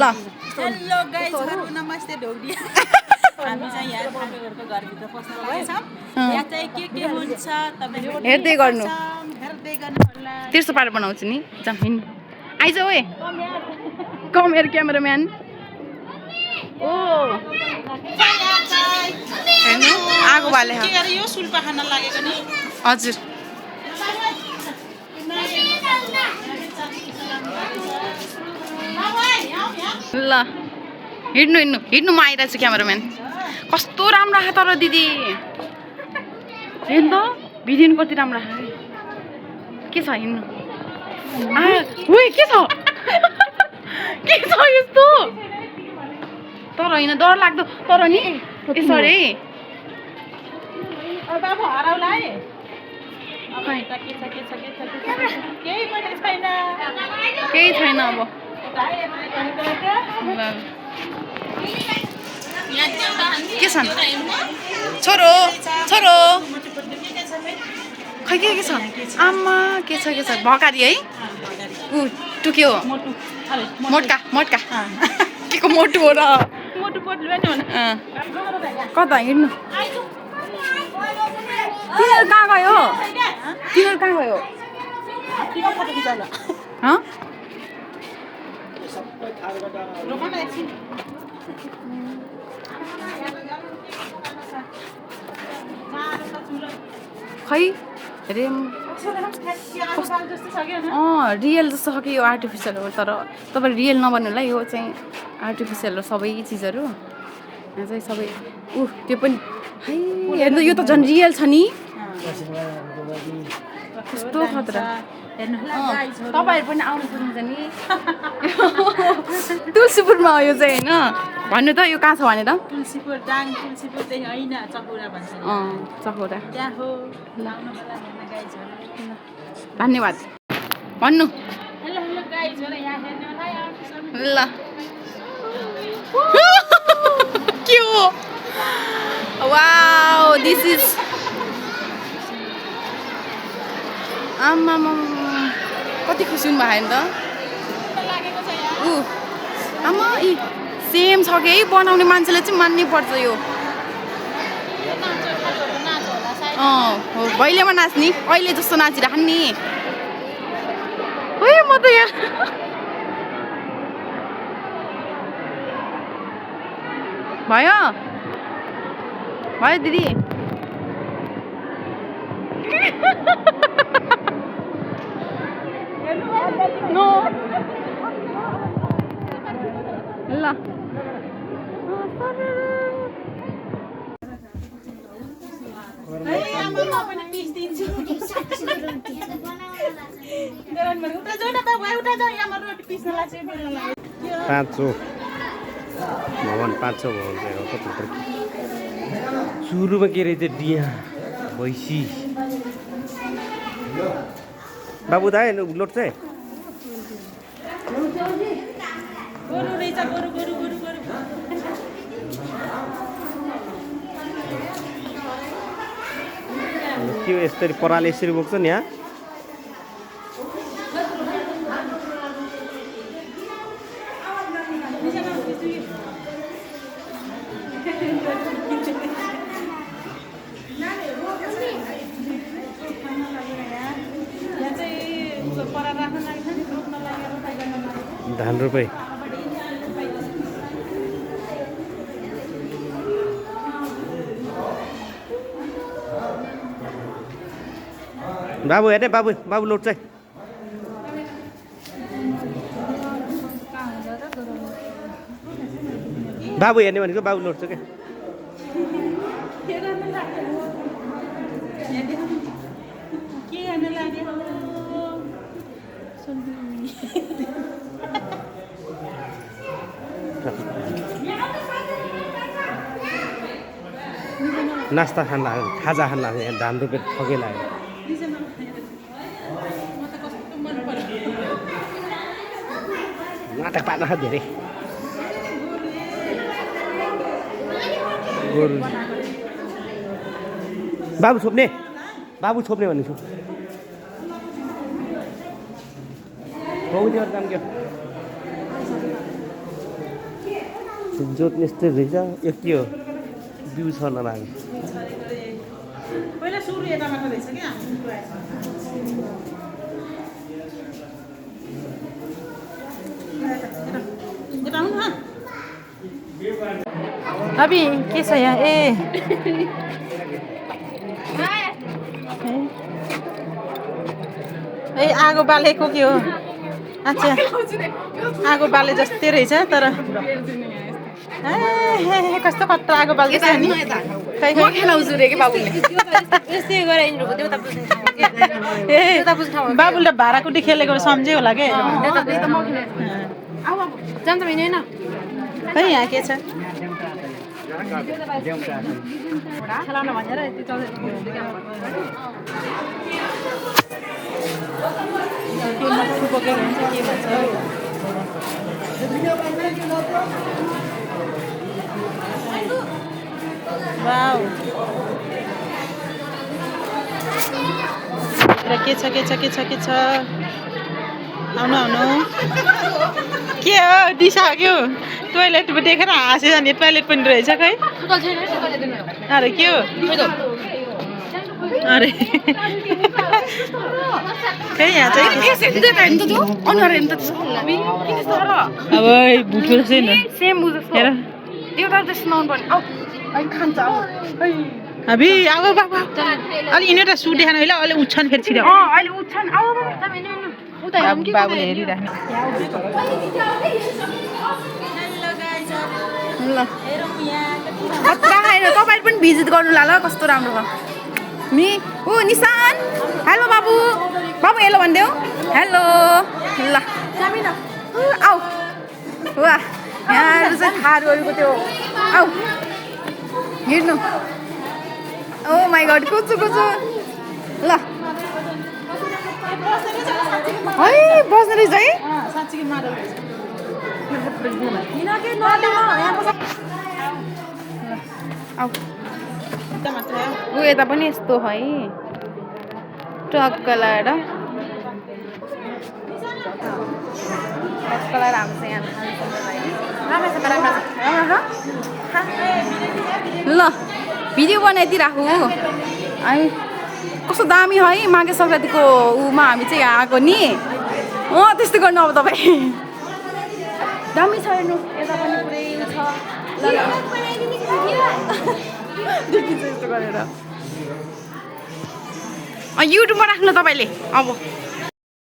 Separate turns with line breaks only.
hello गाइजहरु नमस्ते ढोग्री हामी चाहिँ यहाँ थामेहरूको घरभित्र पस्न लागेछौँ यहाँ चाहिँ के हुन्छ तपाईहरु हेर्दै गर्नु होला
तेर्सो पार बनाउँछु नि जमिन आइज ओए कम हियर क्यामेराम्यान ओ हेर्नु आगो बाले
के गरे यो सुल्पा खान लागेको नि
हजुर ल हिड्नु हिड्नु हिड्नु म आइरहेको छु क्यामेराम्यान कस्तो राम्रो आयो तर दिदी हेर्नु त भिडियो कति राम्रो आयो के छ हिड्नु ओए के छ के छ यस्तो तर होइन डर लाग्दो तर नि यसरी
बाबु हराउला है
केही छैन अब के छन् छोरो छोरो खै के छ आमा के छ भकारी है ऊ टुक्यो मोटका मोटका के को मोटु हो र कता हिँड्नु तिनीहरू कहाँ गयो खै रेम रियल जस्तो छ कि यो आर्टिफिसियल हो तर तपाईँ रियल नबन्नुलाई यो चाहिँ आर्टिफिसियल हो सबै चिजहरू यहाँ चाहिँ सबै त्यो पनि है हेर्नु यो त झन् रियल छ नि कस्तो खतरा तपाईँहरू पनि आउनु सक्नुहुन्छ नि तुलसीपुरमा हो यो चाहिँ होइन भन्नु त यो कहाँ छ भनेर
तुलसीपुर डाङ तुलसीपुरदेखि होइन चकौरा भन्छ
चकौरा
त्यहाँ हो लाउनुलाई हेर्न गाइजहरु
धन्यवाद भन्नु
हेलो हेलो गाइजहरु यहाँ हेर्नु होला
ल के हो वाउ दिस इज आमा कति खुसी हुनु भयो नि त आमा यी सेम छ कि बनाउने मान्छेले चाहिँ मान्नै पर्छ यो हो भैलेमा नाच्ने अहिले जस्तो नाचिराख्ने नि है म त यहाँ भयो भयो दिदी नो ल
भवन 500 भवन चाहिँ हो कति सुरुमा के रहेछ डिया भैँसी बाबु दाइ लोट चाहिँ के यसरी पराले यसरी बोक्छ नि यहाँ धान रोपे बाबु हेर्ने बाबु लोट चाहिँ बाबु हेर्ने भनेको बाबु लोट छ क्या नास्ता खान लाग्यो खाजा खान लाग्यो यहाँ धान रोपेर ठकै लाग्यो नाटक पार्न खा धेरै गोरु बाबु छोप्ने भने छु बहुत काम क्या जोत्ने यस्तै रहेछ यो के हो बिउ छर्न लाग्यो
पहिला सुरु यताबाट रहेछ क्या अभी के छ यहाँ ए आगो बालेको के हो अच्छा आगो बाले जस्तै रहेछ तर कस्तो खतरा आगो बाल्दैछ नि बाबुले भाँडाकुटी खेलेको सम्झ्यो होला के खै यहाँ के छ वाउ के छ आउनु के हो दिइसक्यो टोइलेट देखेर हाँस्यो अनि टोइलेट पनि रहेछ खै अरे के हो अरे खै यहाँ चाहिँ अब भुट्यो छैन हेर अबि अब बाबा अलि यिनीहरू सु देखान होला अलि उछ्छन् फेरि छिटो बाबुले हेरिराख्नु
ल तपाईँ पनि भिजिट गर्नु ला ल कस्तो राम्रो छ ओ निशान हेलो बाबु हेलो भनिदेऊ हेलो ल आऊ वा यहाँ चाहिँ थारूहरूको त्यो आऊ हिँड्नु ओ माई गड कुच्चु ल है बस्ने रहेछ है ऊ यता पनि यस्तो है टक्क लगाएर हाम्रो यहाँ ल भिडियो बनाइदिइराखु है कस्तो दामी है माघे सङ्क्रान्तिको उमा हामी चाहिँ यहाँ आएको नि त्यस्तो गर्नु अब तपाईँ दामी छ हेर्नु यता पनि पुरै छ देखिन्छ यस्तो गरेर युट्युबमा राख्नु तपाईँले अब